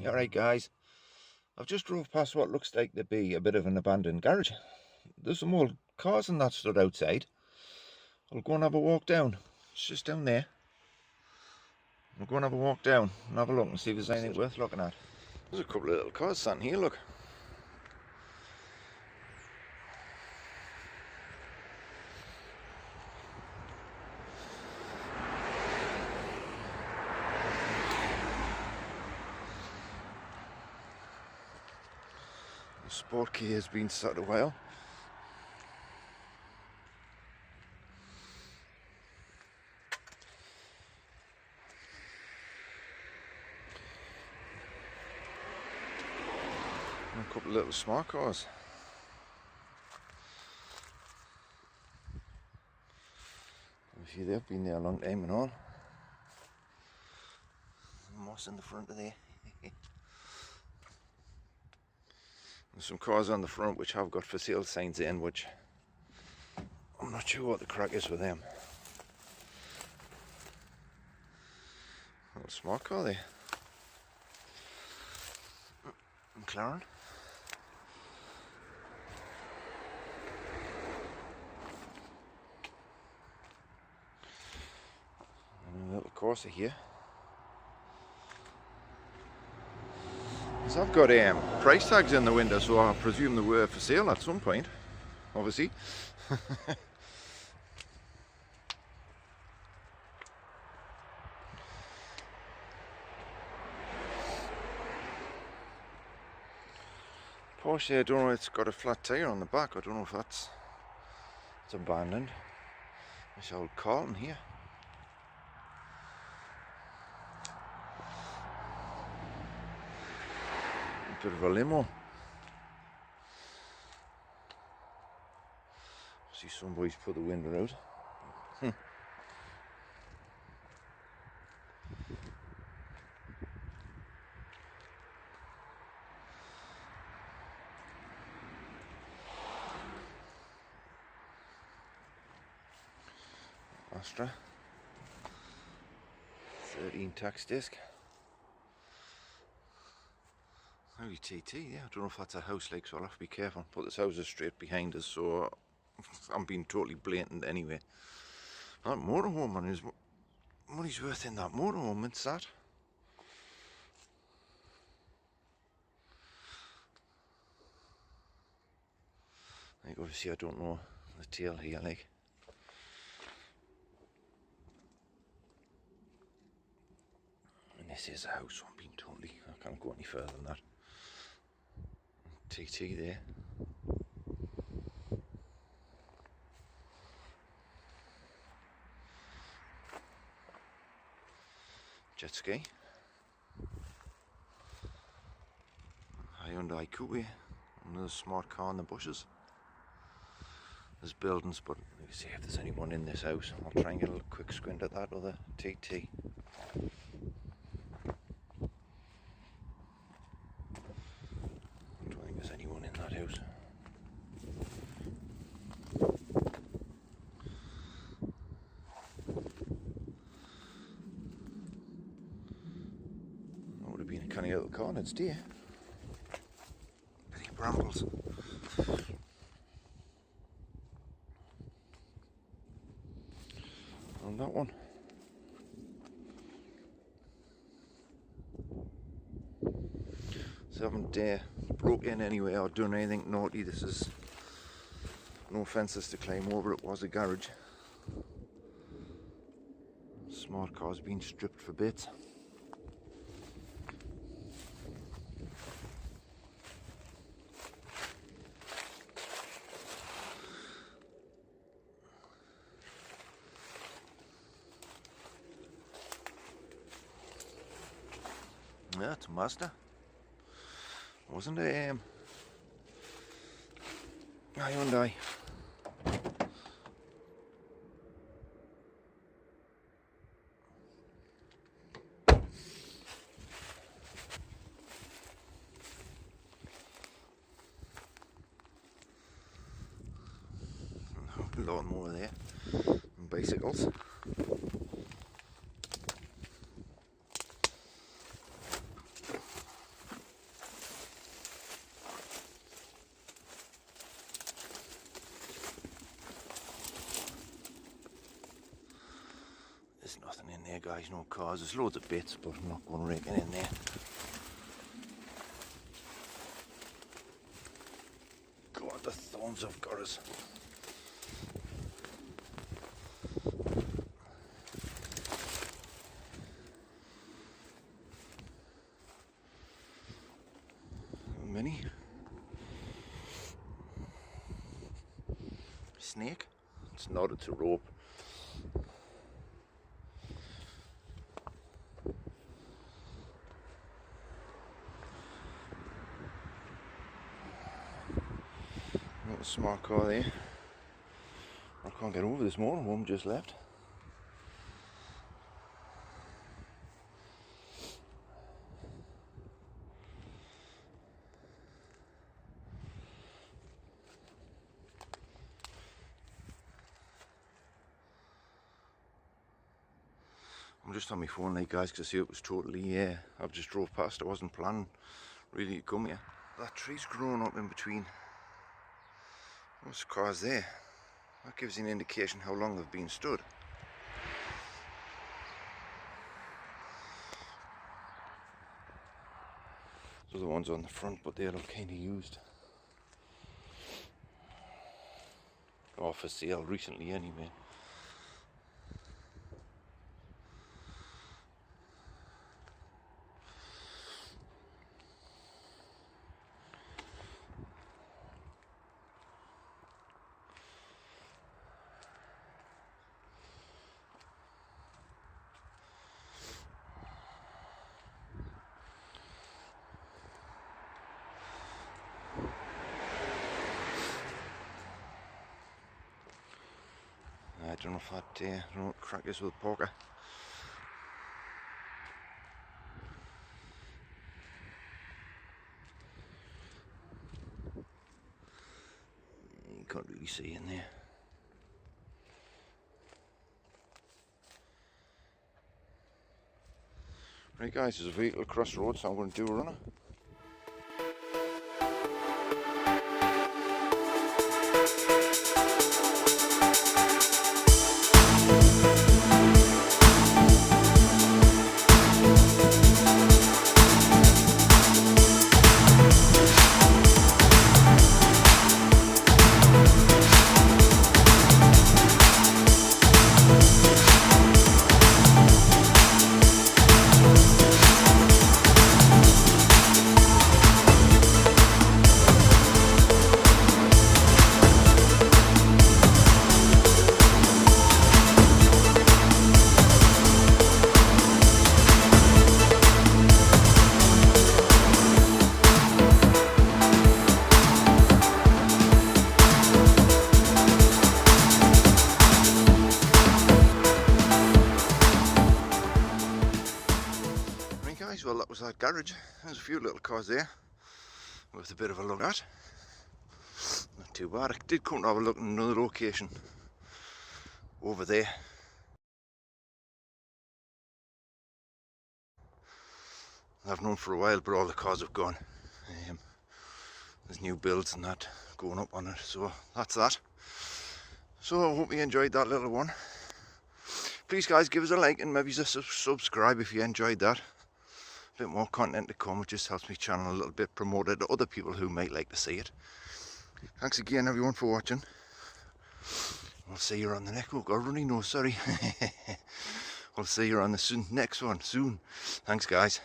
Alright guys, I've just drove past what looks like to be a bit of an abandoned garage. There's some old cars and that stood outside. I'll go and have a walk down. It's just down there. I'll go and have a walk down and have a look and see if there's anything worth looking at. There's a couple of little cars sitting here, look. The SportKA has been sat a while. And a couple of little smart cars. Obviously they've been there a long time and all. Moss in the front of there. There's some cars on the front which have got for sale signs in, which I'm not sure what the crack is with them. Little smart car there. McLaren. And a little Corsa here. I've got price tags in the window, so I presume they were for sale at some point, obviously. Porsche, I don't know, it's got a flat tyre on the back. I don't know if it's abandoned. This old Carlton here. Bit of a limo. See, somebody's put the window out. Astra 13 tax disc. Audi TT, yeah, I don't know if that's a house like, so I'll have to be careful. But this house is straight behind us, so I'm being totally blatant anyway. That motorhome, man, is money's worth in that motorhome, it's that. Like, obviously I don't know the tail here, like. And this is a house, so I'm being totally, I can't go any further than that. TT there. Jet ski. Hyundai Coupe. Another smart car in the bushes. There's buildings, but let me see if there's anyone in this house. I'll try and get a quick squint at that other TT. Been a canny little corner, it's dear. Many brambles. On that one. So I haven't broke in anyway or done anything naughty. This is no fences to climb over, it was a garage. Smart car's been stripped for bits. Yeah, it's a Mazda. Wasn't it? Hyundai. lawnmower there, and bicycles. There's nothing in there, guys, no cars. There's loads of bits, but I'm not going to rake it in there. God, the thorns have got us. Mini snake. It's knotted to rope. Not a smart car there. I can't get over this morning. One just left. I'm just on my phone like, guys, because I see it was totally, I've just drove past. I wasn't planning really to come here. That tree's grown up in between those cars there. That gives you an indication how long they've been stood. Those are the ones on the front, but they look kind of used. Or for sale recently anyway. I don't know if that, I don't know what crack is with poker. You can't really see in there. Right, guys, there's a vehicle across the road, so I'm going to do a runner. Well, that was that garage. There's a few little cars there with a bit of a look at. Not too bad. I did come to have a look at another location over there. I've known for a while, but all the cars have gone. There's new builds and that going up on it, so that's that. So I hope you enjoyed that little one. Please, guys, give us a like and maybe just subscribe if you enjoyed that. A bit more content to come. It just helps me channel a little bit, promote it to other people who might like to see it. Thanks again, everyone, for watching. I'll see you on the next one. Oh, running nose, sorry. I'll see you on the next one soon. Thanks, guys.